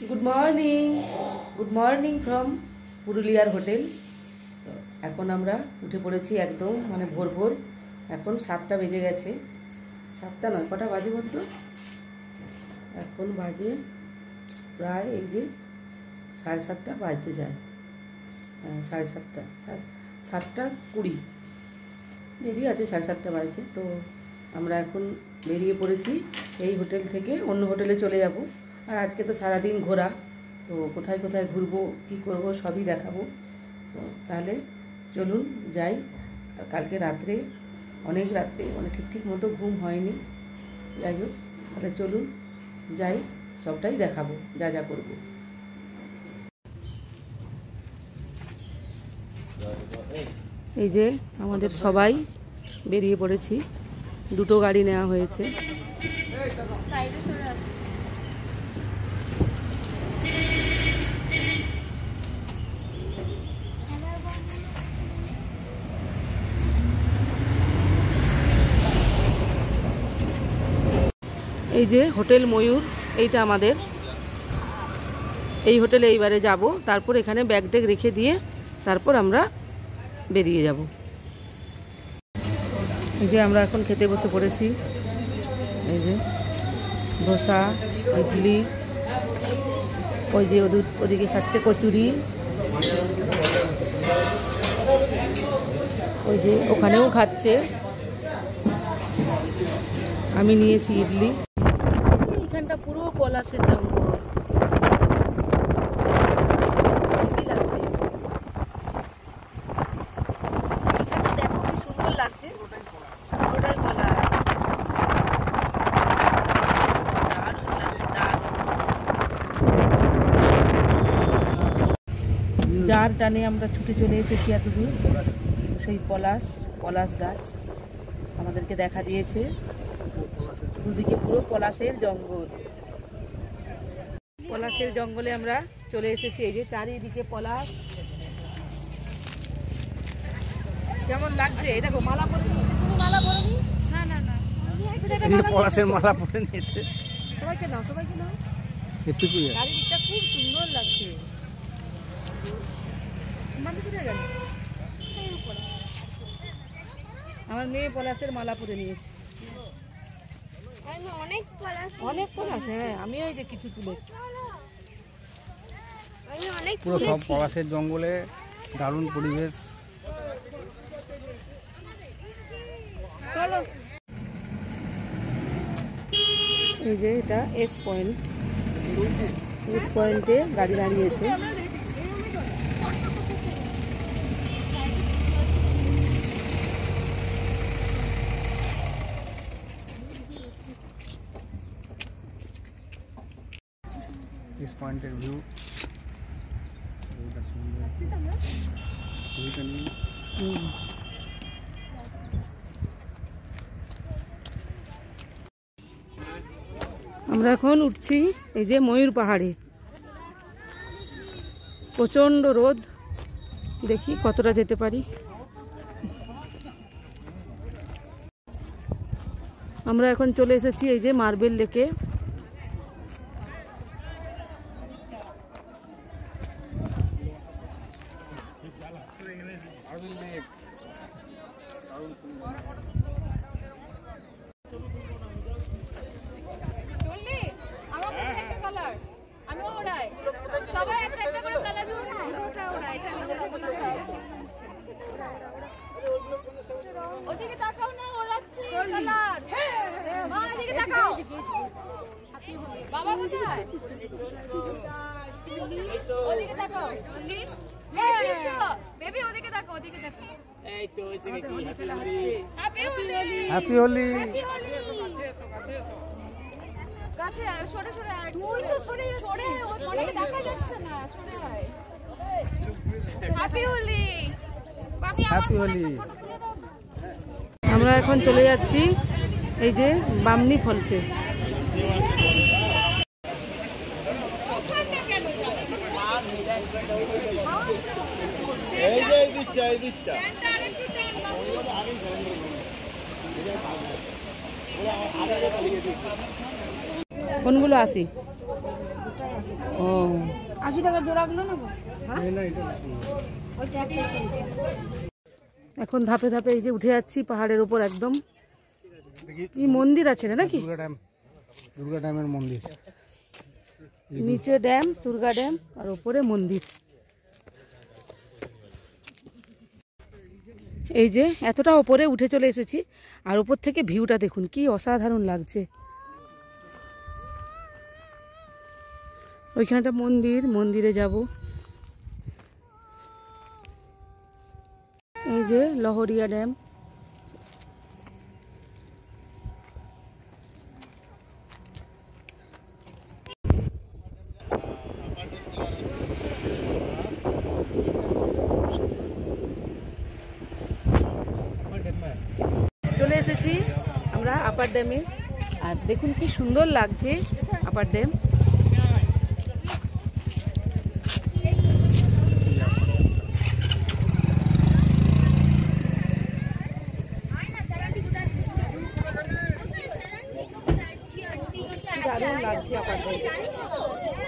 Good morning from पुरुलियार hotel. तो এখন আমরা উঠে পড়েছি একদম মানে ভোর ভোর। এখন 7টা বেজে গেছে, 7টা নয়, কটা বাজে বলতো? এখন বাজে প্রায় এই যে 7:30 বাজতে যায়। 7:30, 7:20 দেরি আছে 7:30 বাজতে। তো আমরা এখন বেরিয়ে পড়েছি এই হোটেল থেকে অন্য হোটেলে চলে যাব। আর আজকে তো সারাদিন ঘোরা, তো কোথায় কোথায় ঘুরবো কী করবো সবই দেখাবো। তো তাহলে চলুন যাই। কালকে রাত্রে অনেক রাত্রে মানে ঠিক মতো ঘুম হয়নি, যাই হোক তাহলে চলুন যাই, সবটাই দেখাবো যা যা করবো। এই যে আমাদের সবাই বেরিয়ে পড়েছি, দুটো গাড়ি নেওয়া হয়েছে। এই যে হোটেল ময়ূর, এইটা আমাদের এই হোটেলে এইবারে যাব। তারপর এখানে ব্যাগ ট্যাগ রেখে দিয়ে তারপর আমরা বেরিয়ে যাব। এই যে আমরা এখন খেতে বসে পড়েছি। এই যে ধোসা, ইডলি, ওই যে ওদিকে খাচ্ছে কচুরি, ওই যে ওখানেও খাচ্ছে। আমি নিয়েছি ইডলি। এইখানটা পুরো পলাশের জঙ্গল, লাগছে। এইখানটা দেখো কি সুন্দর লাগছে, পুরোটাই পলাশ। দারুণ লাগছে, দারুণ। যার টানে আমরা ছুটে চলে এসেছি এত দূর, সেই পলাশ গাছ আমাদেরকে দেখা দিয়েছে। দুদিকে পুরো পলাশের জঙ্গল, পলাশের জঙ্গলে আমরা চলে এসেছি। এই যে চারিদিকে পলাশ, কেমন লাগছে? এটা মালা পরে মালা পরেনি? না না না, পলাশের মালা পরে নিয়েছে। সবাইকে নাও, সবাইকে নাও। চারিদিকটা খুব সুন্দর লাগছে। আমার মেয়ে পলাশের মালা পরে নিয়েছে। অনেক পলাশ, হ্যাঁ আমি ওই যে কিছু তুলেছি। পুরো সব পলাশের জঙ্গলে, দারুণ পরিবেশ। এই যে এটা এস পয়েন্ট, এস পয়েন্টে গাড়ি দাঁড়িয়েছে। इस पॉइंटेर ভিউ আমরা এখন উঠছি এই যে ময়ূর পাহাড়ে। প্রচন্ড রোদ, দেখি কতটা যেতে পারি। আমরা এখন চলে এসেছি এই যে মার্বেল লেকে। বাবা কোথায়? ওদিকে তাকাও, বেবি ওদিকে তাকাও, ওদিকে তাকাও। এই তো এসে গেছি। Happy Holi, happy Holi. কাছে সরে সরে আয়, তুই তো সরে সরে, ওদিকে দেখা যাচ্ছে না, সরে আয়। হ্যাপি হোলি বাপি, হ্যাপি হোলি। আমরা এখন চলে যাচ্ছি এই যে বামনি ফলসে। কোনগুলো আসি? ও 80 টাকা জোড়াগুলো নেবো। এখন ধাপে ধাপে এই যে উঠে যাচ্ছি পাহাড়ের উপর একদম। কি মন্দির আছে রে নাকি? দুর্গা ড্যামের মন্দির। নিচে ড্যাম, দুর্গা ড্যাম, আর উপরে মন্দির। এই যে এতটা উপরে উঠে চলে এসেছি, আর উপর থেকে ভিউটা দেখুন কি অসাধারণ লাগছে। ওইখানে একটা মন্দির, মন্দিরে যাব। এই যে লহরিয়া ড্যাম। চলে এসেছি আমরা আপার ড্যামে, আর দেখুন কি সুন্দর লাগছে আপার ড্যাম। দারুণ লাগছে আপার ড্যাম।